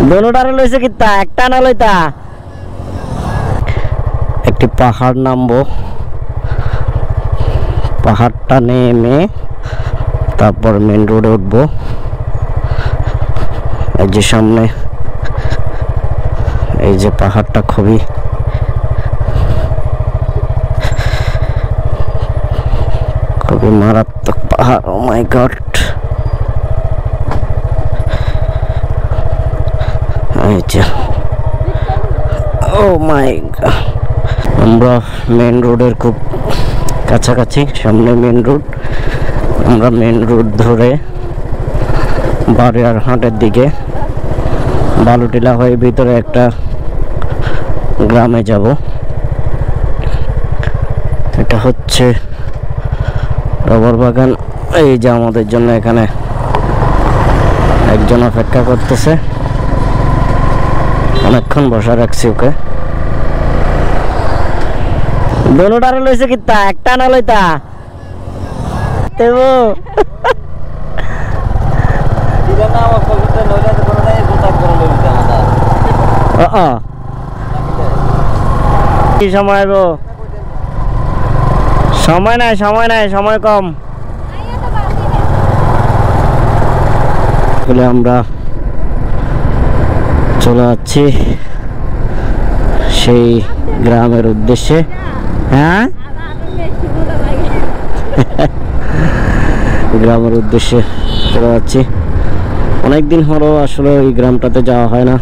দোনোটারে লইছে কিতা একটা না লইতা একটি পাহাড় নামবো পাহাড়টা নেমে তারপর মেন রোডে উঠবো এই যে সামনে এই যে পাহাড়টা খুবই মারাত্মক পাহাড় ও মাই গড ও মাই গড আমরা মেন রোডের খুব কাছাকাছি সামনে মেন রোড আমরা মেন রোড ধরে বারিয়ারহাটের দিকে বালুটিলা হয়ে ভিতরে একটা গ্রামে যাব এটা হচ্ছে রবার বাগান এই যে আমাদের জন্য এখানে একজন অপেক্ষা করতেছে অনেকক্ষণ বসা রাখছি ওকে দোনোটারে লইছে কিতা একটা না লইতা দেবো কি সময় গো সময় নাই সময় কম বলে আমরা চলে যাচ্ছি সেই গ্রামের উদ্দেশ্যে হ্যাঁ গ্রামের উদ্দেশ্যে চলে যাচ্ছি অনেকদিন হলো আসলে ওই গ্রামটাতে যাওয়া হয় না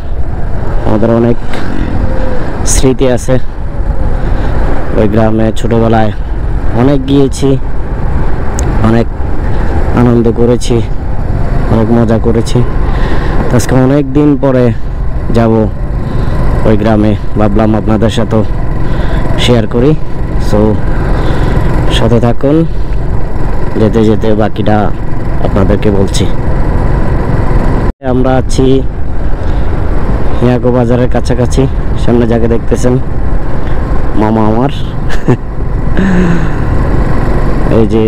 আমাদের অনেক স্মৃতি আছে ওই গ্রামে ছোটবেলায় অনেক গিয়েছি অনেক আনন্দ করেছি অনেক মজা করেছি আজকে অনেক দিন পরে যাব ওই গ্রামে ভাবলাম আপনাদের সাথে শেয়ার করি সো সাথে থাকুন যেতে যেতে বাকিটা আপনাদেরকে বলছি আমরা আছি হিয়াগো বাজারের কাছাকাছি সামনে যাকে দেখতেছেন মামা আমার এই যে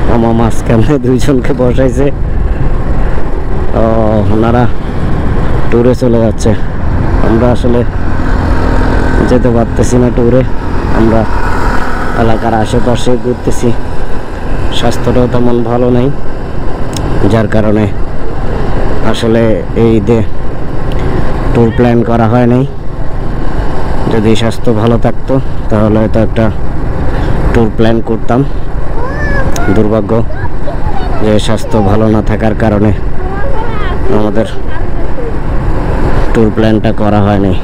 মামা মাঝখানে দুইজনকে বসাইছে ওনারা ট্যুরে চলে যাচ্ছে আমরা আসলে যেতে পারতেছি না ট্যুরে আমরা এলাকার আশেপাশে ঘুরতেছি স্বাস্থ্যটাও তেমন ভালো নেই যার কারণে আসলে এই ঈদে ট্যুর প্ল্যান করা হয় নাই যদি স্বাস্থ্য ভালো থাকতো তাহলে হয়তো একটা ট্যুর প্ল্যান করতাম দুর্ভাগ্য যে স্বাস্থ্য ভালো না থাকার কারণে আমাদের ট্যুর প্ল্যানটা করা হয় নাই